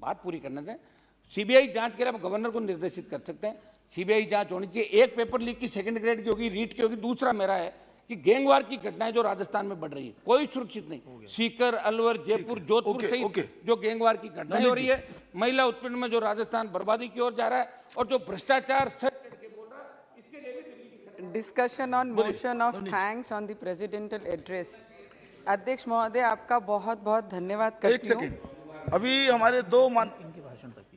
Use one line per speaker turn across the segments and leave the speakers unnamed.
बात पूरी करने दें। सीबीआई जांच के लिए आप गवर्नर को निर्देशित कर सकते हैं, सीबीआई जांच होनी चाहिए। एक पेपर लीक की सेकंड ग्रेड की होगी, रीट की होगी। दूसरा मेरा है कि गैंगवार की घटनाएं जो राजस्थान में बढ़ रही है, कोई सुरक्षित नहीं। सीकर, अलवर, जयपुर, जोधपुर सहित जो गैंगवार की घटनाएं हो रही है, महिला उत्पीड़न में जो राजस्थान बर्बादी की ओर जा रहा है, और जो भ्रष्टाचार
discussion on motion of thanks on the presidential address. अध्यक्ष महोदय, आपका बहुत बहुत धन्यवाद करती हूँ।
एक सेकंड, अभी हमारे दो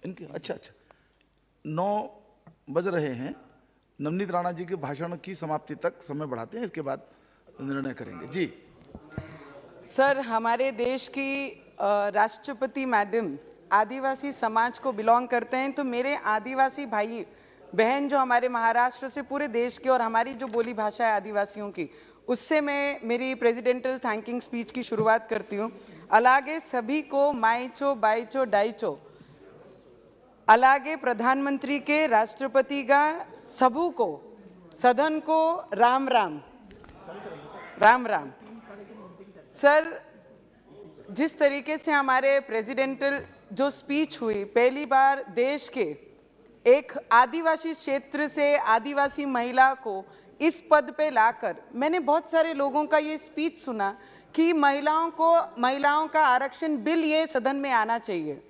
इनके अच्छा 9 बज रहे हैं। नवनीत राणा जी के भाषण की समाप्ति तक समय बढ़ाते हैं, इसके बाद निर्णय करेंगे। जी
सर, हमारे देश की राष्ट्रपति मैडम आदिवासी समाज को बिलोंग करते हैं, तो मेरे आदिवासी भाई बहन जो हमारे महाराष्ट्र से पूरे देश के, और हमारी जो बोली भाषा है आदिवासियों की, उससे मैं मेरी प्रेसिडेंटल थैंकिंग स्पीच की शुरुआत करती हूँ। अलागे सभी को माइचो बाइचो डाइचो, अलागे प्रधानमंत्री के, राष्ट्रपति का, सबू को, सदन को राम राम राम राम। सर, जिस तरीके से हमारे प्रेसिडेंटल जो स्पीच हुई, पहली बार देश के एक आदिवासी क्षेत्र से आदिवासी महिला को इस पद पे लाकर, मैंने बहुत सारे लोगों का ये स्पीच सुना कि महिलाओं का आरक्षण बिल ये सदन में आना चाहिए।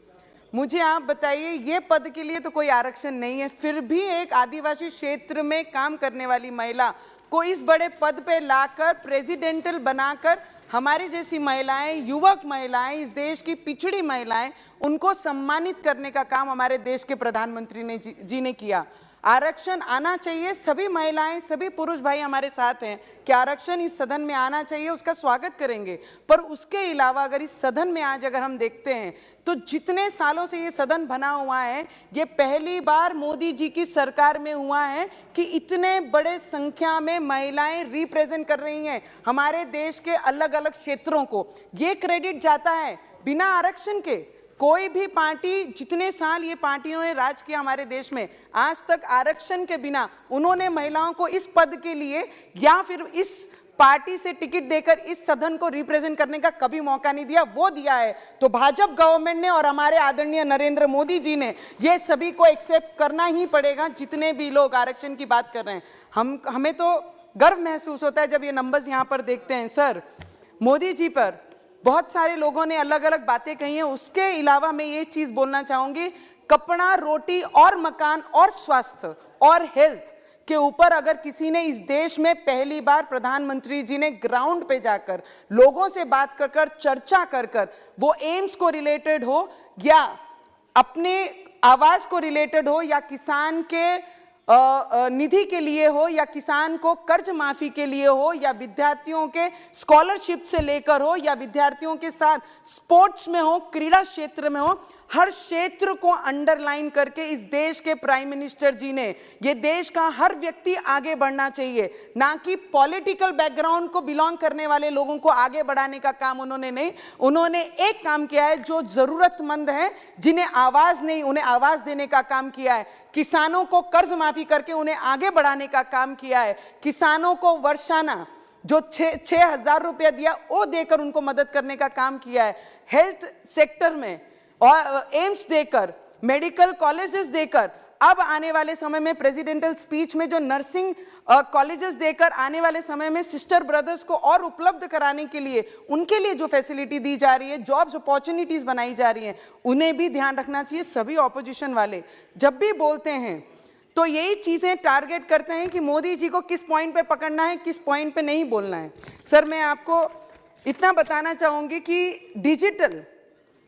मुझे आप बताइए, ये पद के लिए तो कोई आरक्षण नहीं है, फिर भी एक आदिवासी क्षेत्र में काम करने वाली महिला को इस बड़े पद पे लाकर प्रेसिडेंटल बनाकर हमारी जैसी महिलाएं, युवक महिलाएं, इस देश की पिछड़ी महिलाएं, उनको सम्मानित करने का काम हमारे देश के प्रधानमंत्री जी ने किया। आरक्षण आना चाहिए, सभी महिलाएं, सभी पुरुष भाई हमारे साथ हैं कि आरक्षण इस सदन में आना चाहिए, उसका स्वागत करेंगे। पर उसके अलावा अगर इस सदन में आज अगर हम देखते हैं तो जितने सालों से ये सदन बना हुआ है, ये पहली बार मोदी जी की सरकार में हुआ है कि इतने बड़े संख्या में महिलाएं रिप्रेजेंट कर रही हैं हमारे देश के अलग अलग क्षेत्रों को। ये क्रेडिट जाता है बिना आरक्षण के। कोई भी पार्टी, जितने साल ये पार्टियों ने राज किया हमारे देश में, आज तक आरक्षण के बिना उन्होंने महिलाओं को इस पद के लिए या फिर इस पार्टी से टिकट देकर इस सदन को रिप्रेजेंट करने का कभी मौका नहीं दिया। वो दिया है तो भाजपा गवर्नमेंट ने और हमारे आदरणीय नरेंद्र मोदी जी ने, ये सभी को एक्सेप्ट करना ही पड़ेगा। जितने भी लोग आरक्षण की बात कर रहे हैं, हमें तो गर्व महसूस होता है जब ये नंबर्स यहाँ पर देखते हैं। सर, मोदी जी पर बहुत सारे लोगों ने अलग अलग बातें कही हैं, उसके अलावा मैं ये चीज बोलना चाहूंगी, कपड़ा, रोटी और मकान और स्वास्थ्य और हेल्थ के ऊपर अगर किसी ने इस देश में पहली बार प्रधानमंत्री जी ने ग्राउंड पे जाकर लोगों से बात कर कर, चर्चा कर कर, वो एम्स को रिलेटेड हो या अपने आवास को रिलेटेड हो या किसान के निधि के लिए हो या किसान को कर्ज माफी के लिए हो या विद्यार्थियों के स्कॉलरशिप से लेकर हो या विद्यार्थियों के साथ स्पोर्ट्स में हो, क्रीड़ा क्षेत्र में हो, हर क्षेत्र को अंडरलाइन करके इस देश के प्राइम मिनिस्टर जी ने, ये देश का हर व्यक्ति आगे बढ़ना चाहिए, ना कि पॉलिटिकल बैकग्राउंड को बिलोंग करने वाले लोगों को आगे बढ़ाने का काम उन्होंने नहीं। उन्होंने एक काम किया है, जो जरूरतमंद है, जिन्हें आवाज नहीं, उन्हें आवाज देने का काम किया है। किसानों को कर्ज माफी करके उन्हें आगे बढ़ाने का काम किया है। किसानों को वर्षाना जो 6,000 रुपया दिया वो देकर उनको मदद करने का काम किया है। हेल्थ सेक्टर में और एम्स देकर, मेडिकल कॉलेजेस देकर, अब आने वाले समय में प्रेसिडेंटल स्पीच में जो नर्सिंग कॉलेजेस देकर आने वाले समय में सिस्टर ब्रदर्स को और उपलब्ध कराने के लिए, उनके लिए जो फैसिलिटी दी जा रही है, जॉब्स अपॉर्चुनिटीज बनाई जा रही हैं, उन्हें भी ध्यान रखना चाहिए। सभी ऑपोजिशन वाले जब भी बोलते हैं तो यही चीजें टारगेट करते हैं कि मोदी जी को किस पॉइंट पे पकड़ना है, किस पॉइंट पे नहीं बोलना है। सर, मैं आपको इतना बताना चाहूंगी कि डिजिटल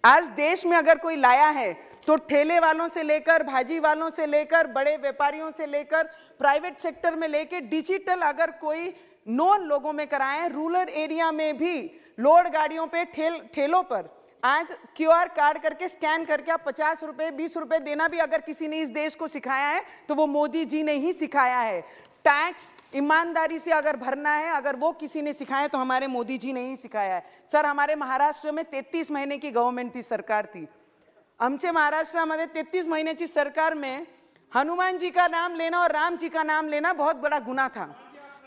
आज देश में अगर कोई लाया है तो ठेले वालों से लेकर, भाजी वालों से लेकर, बड़े व्यापारियों से लेकर, प्राइवेट सेक्टर में लेकर, डिजिटल अगर कोई नॉन लोगों में कराए, रूरल एरिया में भी लोड गाड़ियों पे, ठेलों पर आज QR कार्ड करके स्कैन करके आप 50 रुपए 20 रुपए देना भी अगर किसी ने इस देश को सिखाया है तो वो मोदी जी ने ही सिखाया है। टैक्स ईमानदारी से अगर भरना है, अगर वो किसी ने सिखाया तो हमारे मोदी जी ने ही सिखाया है। सर, हमारे महाराष्ट्र में 33 महीने की गवर्नमेंट थी, सरकार थी। आमच्या महाराष्ट्रामध्ये 33 महीन्याची सरकार में हनुमान जी का नाम लेना और राम जी का नाम लेना बहुत बड़ा गुना था।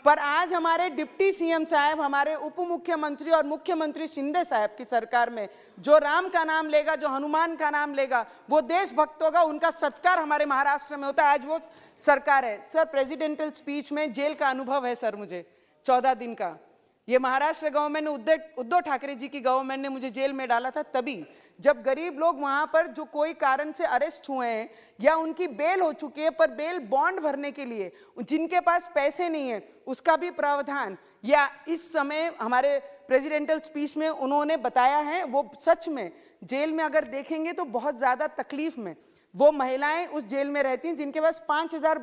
पर आज हमारे डिप्टी सीएम साहब, हमारे उप मुख्यमंत्री और मुख्यमंत्री शिंदे साहब की सरकार में जो राम का नाम लेगा, जो हनुमान का नाम लेगा, वो देशभक्त होगा, उनका सत्कार हमारे महाराष्ट्र में होता है। आज वो सरकार है। सर, प्रेसिडेंशियल स्पीच में जेल का अनुभव है सर, मुझे 14 दिन का। ये महाराष्ट्र गवर्नमेंट ने, उद्धव ठाकरे जी की गवर्नमेंट ने मुझे जेल में डाला था तभी, जब गरीब लोग वहां पर जो कोई कारण से अरेस्ट हुए हैं या उनकी बेल हो चुकी है, पर बेल बॉन्ड भरने के लिए जिनके पास पैसे नहीं है उसका भी प्रावधान, या इस समय हमारे प्रेसिडेंशियल स्पीच में उन्होंने बताया है, वो सच में जेल में अगर देखेंगे तो बहुत ज्यादा तकलीफ में वो महिलाएं उस जेल में रहती हैं जिनके पास 5,000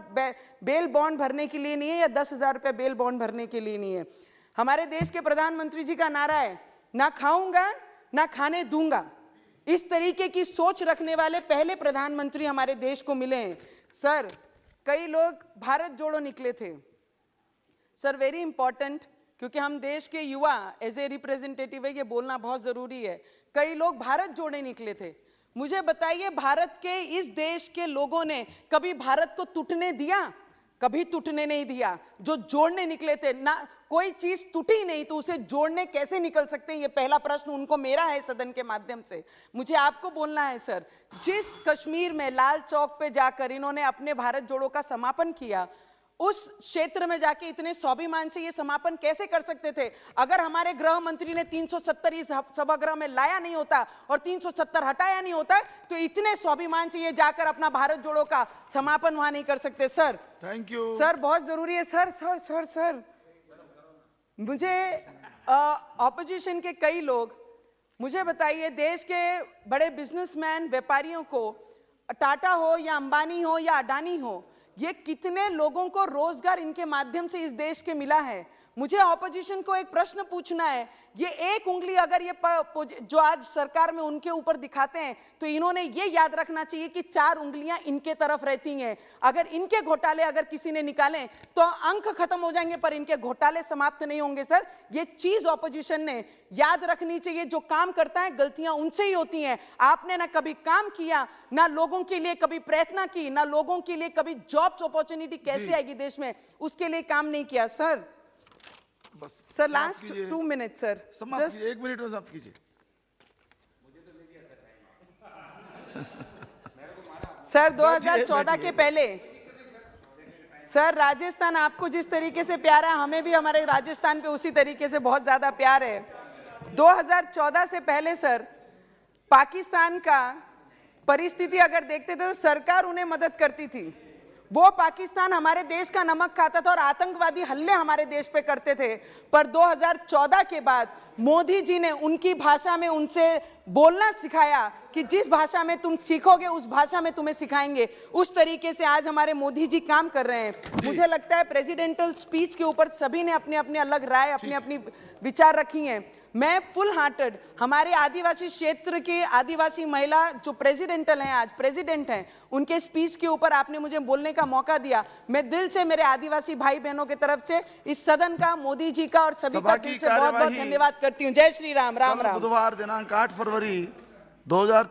बेल बॉन्ड भरने के लिए नहीं है या 10,000 रुपये बेल बॉन्ड भरने के लिए नहीं है। हमारे देश के प्रधानमंत्री जी का नारा है, ना खाऊंगा ना खाने दूंगा। इस तरीके की सोच रखने वाले पहले प्रधानमंत्री हमारे देश को मिले हैं। सर, कई लोग भारत जोड़ो निकले थे सर, वेरी इंपॉर्टेंट, क्योंकि हम देश के युवा एज ए रिप्रेजेंटेटिव है, ये बोलना बहुत जरूरी है। कई लोग भारत जोड़े निकले थे। मुझे बताइए, भारत के इस देश के लोगों ने कभी भारत को टूटने दिया? कभी टूटने नहीं दिया। जो जोड़ने निकले थे ना, कोई चीज टूटी नहीं तो उसे जोड़ने कैसे निकल सकते हैं? ये पहला प्रश्न उनको मेरा है सदन के माध्यम से। मुझे आपको बोलना है सर, जिस कश्मीर में लाल चौक पे जाकर इन्होंने अपने भारत जोड़ो का समापन किया, उस क्षेत्र में जाके इतने स्वाभिमान से ये समापन कैसे कर सकते थे? अगर हमारे गृह मंत्री ने 370 इस सभागृह में लाया नहीं होता और 370 हटाया नहीं होता, तो इतने स्वाभिमान से ये जाकर अपना भारत जोड़ो का समापन वहां नहीं कर सकते। सर,
थैंक यू
सर, बहुत जरूरी है सर। सर सर सर मुझे ऑपोजिशन के कई लोग, मुझे बताइए, देश के बड़े बिजनेसमैन, व्यापारियों को, टाटा हो या अंबानी हो या अडानी हो, ये कितने लोगों को रोजगार इनके माध्यम से इस देश के मिला है? मुझे ऑपोजिशन को एक प्रश्न पूछना है, ये एक उंगली अगर ये जो आज सरकार में उनके ऊपर दिखाते हैं, तो इन्होंने ये याद रखना चाहिए कि 4 उंगलियां इनके तरफ रहती हैं। अगर इनके घोटाले अगर किसी ने निकाले तो अंक खत्म हो जाएंगे, पर इनके घोटाले समाप्त नहीं होंगे। सर, ये चीज ऑपोजिशन ने याद रखनी चाहिए। जो काम करता है गलतियां उनसे ही होती हैं। आपने ना कभी काम किया, ना लोगों के लिए कभी प्रयत्न की, ना लोगों के लिए कभी जॉब्स अपॉर्चुनिटी कैसे आएगी देश में, उसके लिए काम नहीं किया। सर,
बस
sir, last 2 minute sir,
just 1 minute में समाप्त कीजिए।
सर, 2014 के पहले सर, राजस्थान आपको जिस तरीके से प्यार है, हमें भी हमारे राजस्थान पे उसी तरीके से बहुत ज्यादा प्यार है। 2014 से पहले सर, पाकिस्तान का परिस्थिति अगर देखते थे तो सरकार उन्हें मदद करती थी। वो पाकिस्तान हमारे देश का नमक खाता था और आतंकवादी हमले हमारे देश पे करते थे। पर 2014 के बाद मोदी जी ने उनकी भाषा में उनसे बोलना सिखाया कि जिस भाषा में तुम सीखोगे उस भाषा में तुम्हें सिखाएंगे। उस तरीके से आज हमारे मोदी जी काम कर रहे हैं। मुझे लगता है प्रेसिडेंशियल स्पीच के ऊपर सभी ने अपने अपने अलग राय, अपनी अपनी विचार रखी हैं। मैं फुल हार्टेड हमारे आदिवासी क्षेत्र की आदिवासी महिला जो प्रेसिडेंटल हैं, आज प्रेसिडेंट हैं, उनके स्पीच के ऊपर आपने मुझे बोलने का मौका दिया। मैं दिल से मेरे आदिवासी भाई बहनों की तरफ से इस सदन का, मोदी जी का और सभी का दिल से बहुत बहुत धन्यवाद करती हूँ। जय श्री राम। राम राम।
बुधवार दिनांक 8 फरवरी 2023